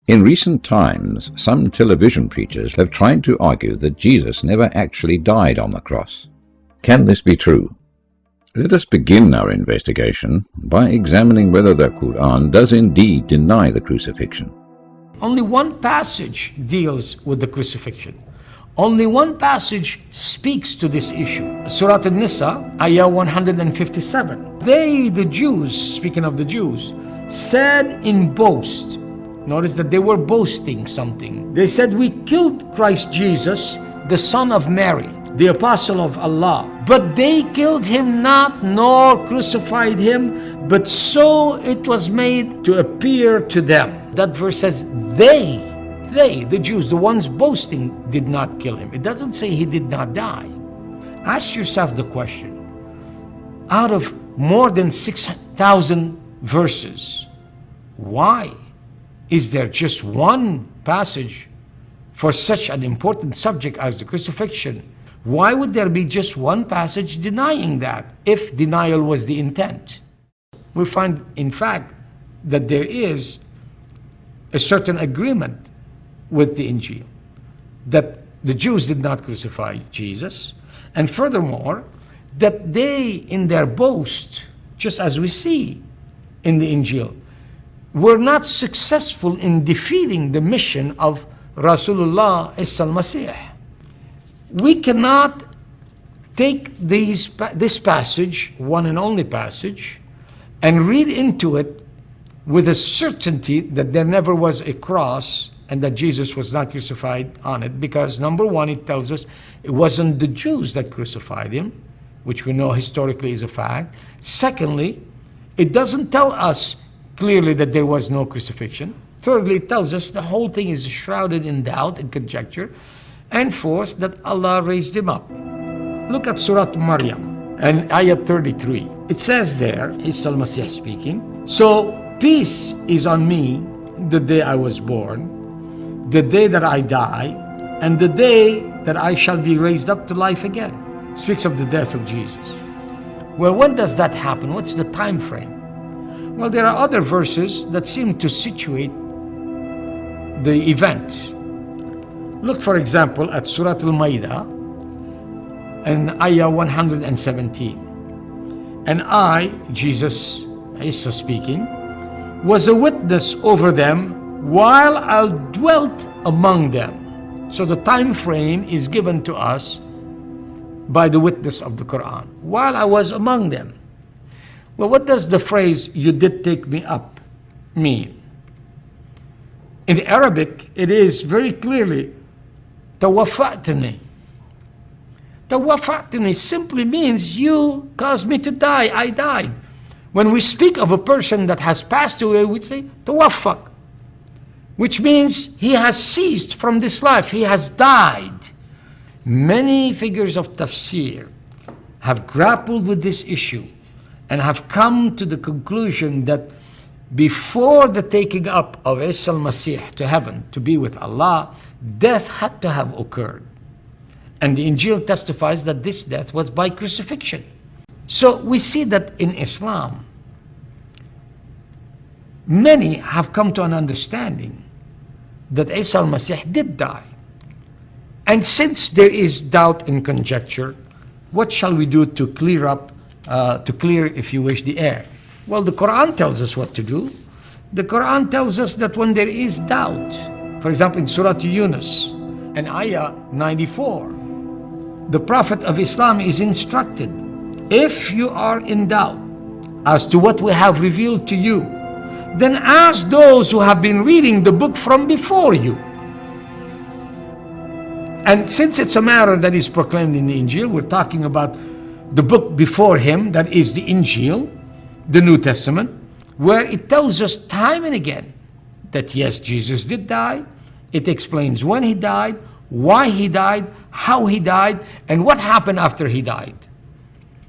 In recent times, some television preachers have tried to argue that Jesus never actually died on the cross. Can this be true? Let us begin our investigation by examining whether the Quran does indeed deny the crucifixion. Only one passage deals with the crucifixion. Only one passage speaks to this issue. Surah An-Nisa, Ayah 157. They, the Jews, speaking of the Jews, said in boast. Notice that they were boasting something. They said, we killed Christ Jesus, the son of Mary, the apostle of Allah. But they killed him not, nor crucified him, but so it was made to appear to them. That verse says, they, the Jews, the ones boasting, did not kill him. It doesn't say he did not die. Ask yourself the question, out of more than 6,000 verses, why is there just one passage for such an important subject as the crucifixion? Why would there be just one passage denying that, if denial was the intent? We find, in fact, that there is a certain agreement with the Injil, that the Jews did not crucify Jesus, and furthermore, that they, in their boast, just as we see in the Injil, were not successful in defeating the mission of Rasulullah al-Masih. We cannot take this passage, one and only passage, and read into it with a certainty that there never was a cross and that Jesus was not crucified on it, because number one, it tells us it wasn't the Jews that crucified him, which we know historically is a fact. Secondly, it doesn't tell us clearly that there was no crucifixion. Thirdly, it tells us the whole thing is shrouded in doubt and conjecture. And fourth, that Allah raised him up. Look at Surah Maryam and Ayah 33. It says there, Isa al-Masih speaking, so peace is on me the day I was born, the day that I die, and the day that I shall be raised up to life again. Speaks of the death of Jesus. Well, when does that happen? What's the time frame? Well, there are other verses that seem to situate the event. Look, for example, at Surah Al-Ma'idah and Ayah 117. And I, Jesus, Isa speaking, was a witness over them while I dwelt among them. So the time frame is given to us by the witness of the Quran. While I was among them. Well, what does the phrase, you did take me up, mean? In Arabic, it is very clearly, tawafatni. Tawafatni simply means you caused me to die, I died. When we speak of a person that has passed away, we say, tawaffaq, which means he has ceased from this life, he has died. Many figures of tafsir have grappled with this issue and have come to the conclusion that before the taking up of Isa al-Masih to heaven to be with Allah, death had to have occurred. And the Injil testifies that this death was by crucifixion. So we see that in Islam, many have come to an understanding that Isa al-Masih did die. And since there is doubt and conjecture, what shall we do to clear up, if you wish, the air? Well, the Quran tells us what to do. The Quran tells us that when there is doubt, for example, in Surah Yunus and Ayah 94, the Prophet of Islam is instructed, if you are in doubt as to what we have revealed to you, then ask those who have been reading the book from before you. And since it's a matter that is proclaimed in the Injil, we're talking about the book before him, that is the Injil, the New Testament, where it tells us time and again that yes, Jesus did die. It explains when he died, why he died, how he died, and what happened after he died.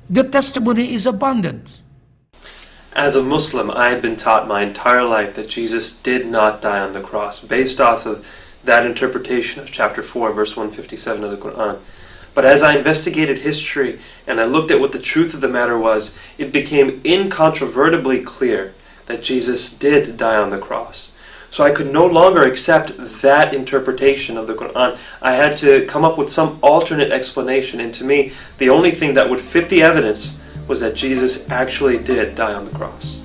The testimony is abundant. As a Muslim, I had been taught my entire life that Jesus did not die on the cross, based off of that interpretation of chapter 4, verse 157 of the Quran. But as I investigated history and I looked at what the truth of the matter was, it became incontrovertibly clear that Jesus did die on the cross. So I could no longer accept that interpretation of the Quran. I had to come up with some alternate explanation, and to me, the only thing that would fit the evidence was that Jesus actually did die on the cross.